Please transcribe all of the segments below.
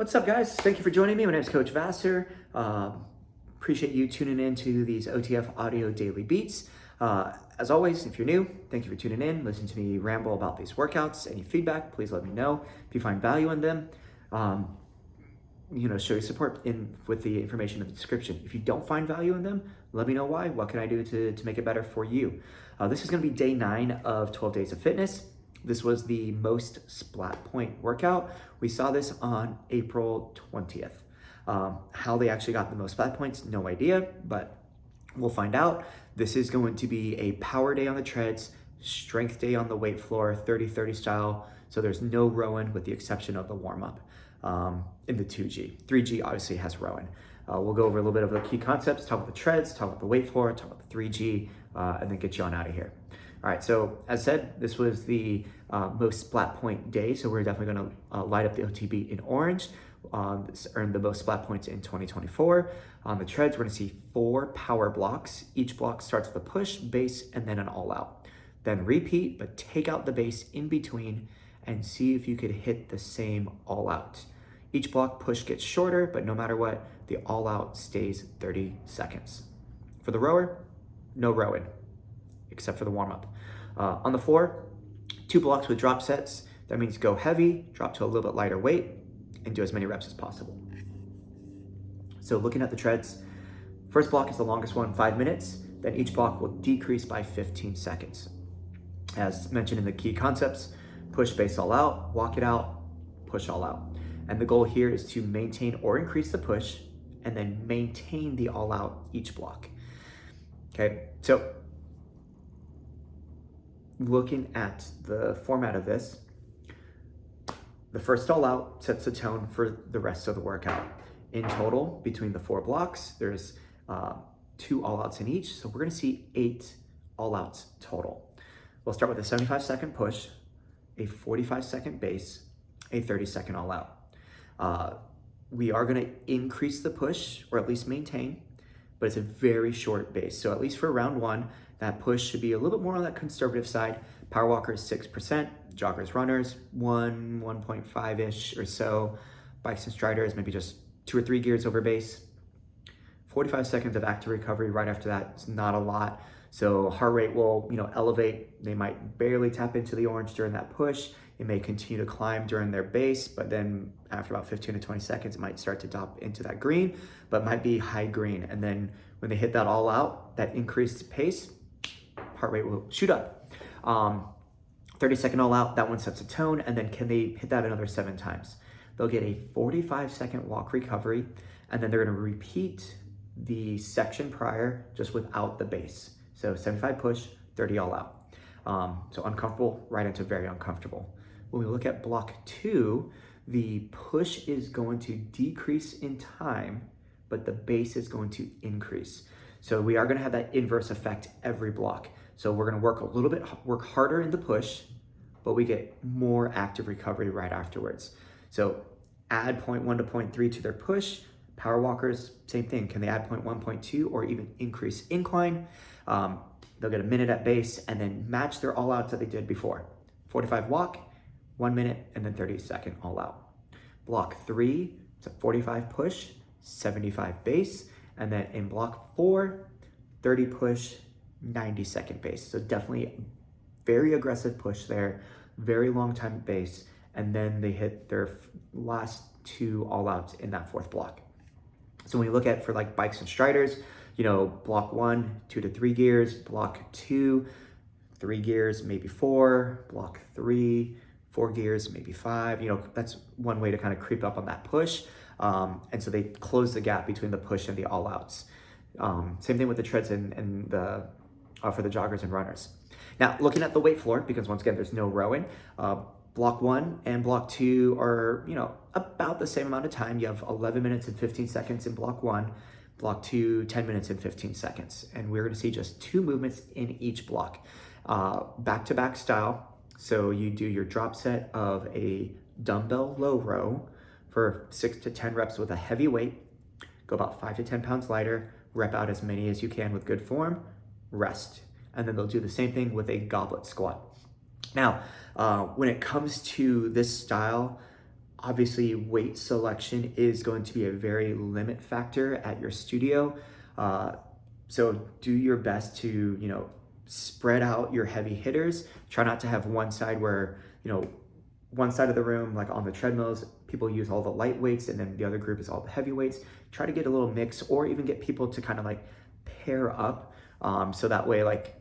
What's up, guys? Thank you for joining me. My name is Coach Vassar. Appreciate you tuning in to these OTF Audio Daily Beats. As always, if you're new, thank you for tuning in. Listen to me ramble about these workouts. Any feedback, please let me know. If you find value in them, show your support with the information in the description. If you don't find value in them, let me know why. What can I do to make it better for you? This is going to be day 9 of 12 Days of Fitness. This was the most splat point workout. We saw this on April 20th. How they actually got the most splat points, no idea, but we'll find out. This is going to be a power day on the treads, strength day on the weight floor, 30-30 style. So there's no rowing with the exception of the warm-up in the 2G. 3G obviously has rowing. We'll go over a little bit of the key concepts, talk about the treads, talk about the weight floor, talk about the 3G, and then get you on out of here. All right, so as said, this was the most splat point day, so we're definitely gonna light up the OTB in orange. This earned the most splat points in 2024. On the treads, we're gonna see 4 power blocks. Each block starts with a push, base, and then an all out. Then repeat, but take out the base in between and see if you could hit the same all out. Each block push gets shorter, but no matter what, the all out stays 30 seconds. For the rower, no rowing, except for the warm-up. On the floor, 2 blocks with drop sets. That means go heavy, drop to a little bit lighter weight, and do as many reps as possible. So looking at the treads, first block is the longest one, 5 minutes. Then each block will decrease by 15 seconds. As mentioned in the key concepts, push base all out, walk it out, push all out. And the goal here is to maintain or increase the push and then maintain the all out each block. Okay, so looking at the format of this, the first all out sets the tone for the rest of the workout. In total, between the 4 blocks, there's 2 all outs in each. So we're gonna see 8 all outs total. We'll start with a 75-second push, a 45-second base, a 30-second all out. We are gonna increase the push, or at least maintain, but it's a very short base. So at least for round 1, that push should be a little bit more on that conservative side. Power walkers, 6%, joggers, runners, 1.5-ish or so. Bikes and striders, maybe just 2 or 3 gears over base. 45 seconds of active recovery right after that. It's not a lot. So heart rate will, elevate. They might barely tap into the orange during that push. It may continue to climb during their base, but then after about 15 to 20 seconds, it might start to drop into that green, but might be high green. And then when they hit that all out, that increased pace, heart rate will shoot up. 30-second all out, that one sets a tone, and then can they hit that another 7 times? They'll get a 45-second walk recovery, and then they're gonna repeat the section prior just without the base. So 75 push, 30 all out. So uncomfortable, right into very uncomfortable. When we look at block 2, the push is going to decrease in time, but the base is going to increase. So we are gonna have that inverse effect every block. So we're gonna work harder in the push, but we get more active recovery right afterwards. So add 0.1 to 0.3 to their push. Power walkers, same thing. Can they add 0.1, 0.2, or even increase incline? They'll get a minute at base and then match their all outs that they did before. 45 walk, 1 minute, and then 30-second all out. Block 3, it's a 45 push, 75 base, and then in block 4, 30 push, 90-second base. So definitely very aggressive push there, very long time at base, and then they hit their last 2 all outs in that 4th block. So when you look at for like bikes and striders, block 1, 2 to 3 gears, block 2, 3 gears, maybe 4, block 3, 4 gears, maybe 5. That's one way to kind of creep up on that push. And so they close the gap between the push and the all outs. Same thing with the treads and the for the joggers and runners. Now, looking at the weight floor, because once again, there's no rowing, block 1 and block 2 are, about the same amount of time. You have 11 minutes and 15 seconds in block 1, block 2, 10 minutes and 15 seconds. And we're gonna see just 2 movements in each block. Back-to-back style. So you do your drop set of a dumbbell low row for 6 to 10 reps with a heavy weight. Go about 5 to 10 pounds lighter, rep out as many as you can with good form, rest. And then they'll do the same thing with a goblet squat. Now, when it comes to this style, Obviously, weight selection is going to be a very limit factor at your studio. So do your best to, spread out your heavy hitters. Try not to have one side where, one side of the room, like on the treadmills, people use all the light weights and then the other group is all the heavy weights. Try to get a little mix, or even get people to kind of like pair up. So that way, like,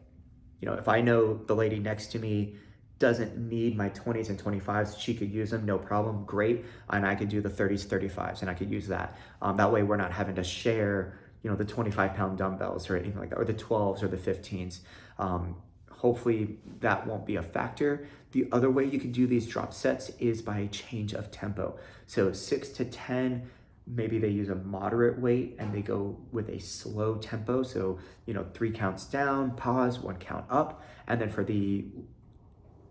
if I know the lady next to me doesn't need my 20s and 25s, she could use them, no problem, great. And I could do the 30s, 35s, and I could use that. That way we're not having to share, the 25-pound dumbbells or anything like that, or the 12s or the 15s. Hopefully that won't be a factor. The other way you can do these drop sets is by a change of tempo. So 6 to 10, maybe they use a moderate weight and they go with a slow tempo. So, 3 counts down, pause, 1 count up. And then for the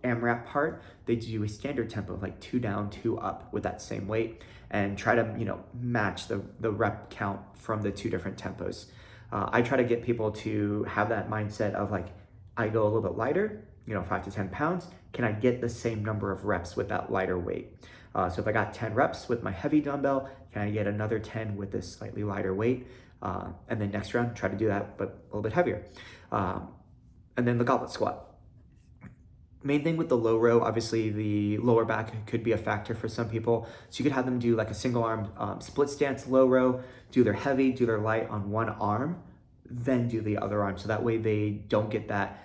AMRAP part, they do a standard tempo, like 2 down, 2 up with that same weight, and try to, match the rep count from the 2 different tempos. I try to get people to have that mindset of like, I go a little bit lighter, 5 to 10 pounds. Can I get the same number of reps with that lighter weight? So if I got 10 reps with my heavy dumbbell, can I get another 10 with this slightly lighter weight? And then next round, try to do that, but a little bit heavier. And then the goblet squat. Main thing with the low row, obviously the lower back could be a factor for some people. So you could have them do like a single arm split stance low row, do their heavy, do their light on one arm, then do the other arm. So that way they don't get that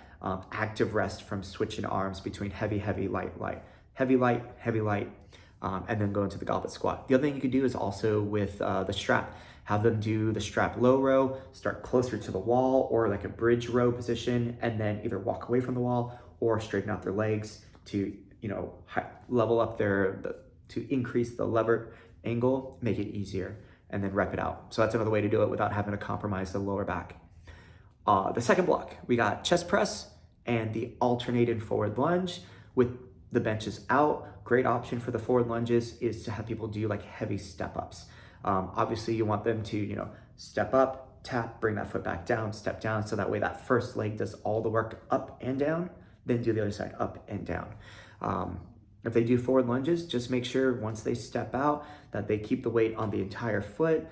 active rest from switching arms between heavy, heavy, light, light, heavy, light, heavy, light, and then go into the goblet squat. The other thing you could do is also with the strap, have them do the strap low row, start closer to the wall or like a bridge row position, and then either walk away from the wall or straighten out their legs to, level up to increase the lever angle, make it easier, and then rep it out. So that's another way to do it without having to compromise the lower back. The second block, we got chest press and the alternated forward lunge with the benches out. Great option for the forward lunges is to have people do like heavy step ups. Obviously you want them to, step up, tap, bring that foot back down, step down. So that way that first leg does all the work up and down, then do the other side up and down. If they do forward lunges, just make sure once they step out that they keep the weight on the entire foot.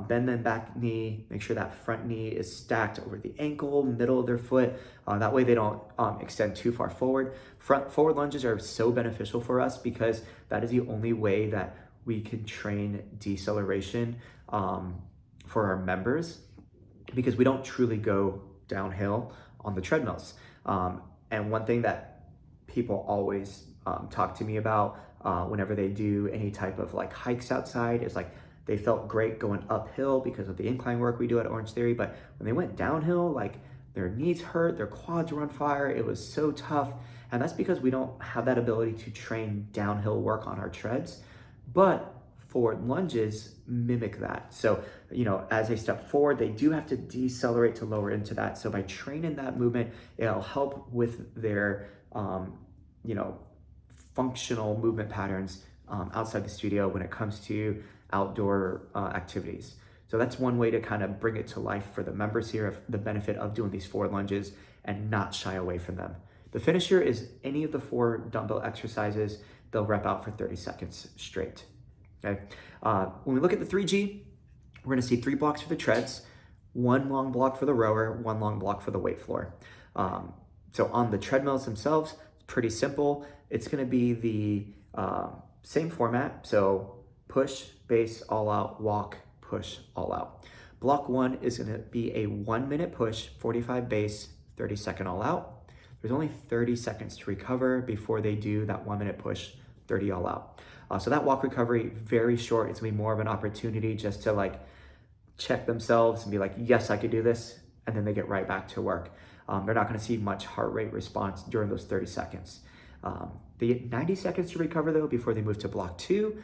Bend the back knee, make sure that front knee is stacked over the ankle, middle of their foot. That way they don't extend too far forward. Forward lunges are so beneficial for us because that is the only way that we can train deceleration for our members, because we don't truly go downhill on the treadmills. And one thing that people always talk to me about whenever they do any type of like hikes outside is like, they felt great going uphill because of the incline work we do at Orange Theory, but when they went downhill, like their knees hurt, their quads were on fire, it was so tough. And that's because we don't have that ability to train downhill work on our treads, but forward lunges mimic that. So, as they step forward, they do have to decelerate to lower into that. So by training that movement, it'll help with their, functional movement patterns outside the studio when it comes to outdoor activities. So that's one way to kind of bring it to life for the members here, of the benefit of doing these forward lunges and not shy away from them. The finisher is any of the 4 dumbbell exercises. They'll rep out for 30 seconds straight. Okay. When we look at the 3G, we're going to see 3 blocks for the treads, 1 long block for the rower, 1 long block for the weight floor. So on the treadmills themselves, it's pretty simple. It's going to be the same format. So push, base, all out, walk, push, all out. Block 1 is going to be a 1-minute push, 45 base, 30-second all out. There's only 30 seconds to recover before they do that 1-minute push, 30 all out. So that walk recovery, very short. It's going to be more of an opportunity just to like check themselves and be like, yes, I could do this. And then they get right back to work. They're not going to see much heart rate response during those 30 seconds. They get 90 seconds to recover though before they move to block 2.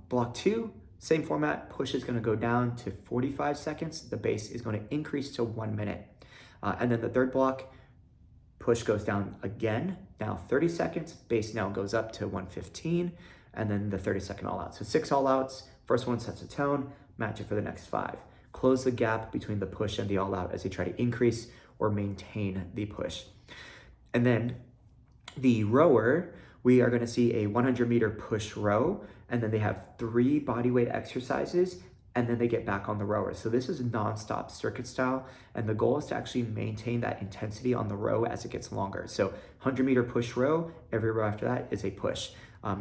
Block 2, same format, push is going to go down to 45 seconds. The base is going to increase to 1 minute. And then the third block, push goes down again, now 30 seconds, base now goes up to 115, and then the 30-second all out. So 6 all outs, first one sets a tone, match it for the next 5. Close the gap between the push and the all out as they try to increase or maintain the push. And then the rower, we are gonna see a 100-meter push row, and then they have 3 bodyweight exercises, and then they get back on the rower. So this is nonstop circuit style, and the goal is to actually maintain that intensity on the row as it gets longer. So 100-meter push row, every row after that is a push.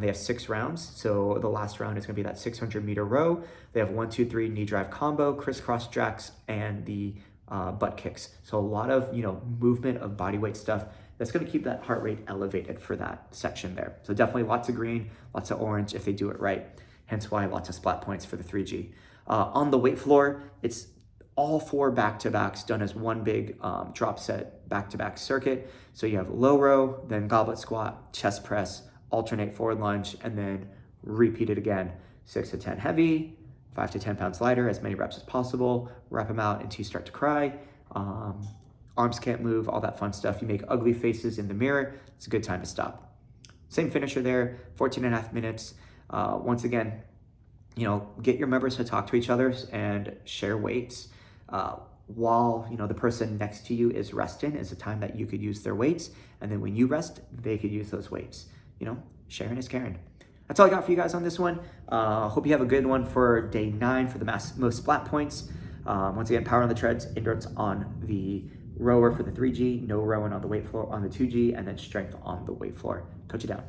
They have 6 rounds, so the last round is gonna be that 600-meter row. They have 1, 2, 3 knee drive combo, crisscross jacks, and the butt kicks. So a lot of movement of bodyweight stuff that's gonna keep that heart rate elevated for that section there. So definitely lots of green, lots of orange if they do it right. Hence why lots of splat points for the 3G. On the weight floor, it's all 4 back-to-backs done as one big drop set back-to-back circuit. So you have low row, then goblet squat, chest press, alternate forward lunge, and then repeat it again. 6 to 10 heavy, 5 to 10 pounds lighter, as many reps as possible. Wrap them out until you start to cry. Arms can't move, all that fun stuff. You make ugly faces in the mirror. It's a good time to stop. Same finisher there, 14.5 minutes. Once again, get your members to talk to each other and share weights. While the person next to you is resting is a time that you could use their weights, and then when you rest, they could use those weights. Sharing is caring. That's all I got for you guys on this one. Hope you have a good one for day 9 for the most splat points. Once again, power on the treads, endurance on the rower for the 3G, no rowing on the weight floor on the 2G, and then strength on the weight floor. Coach you down.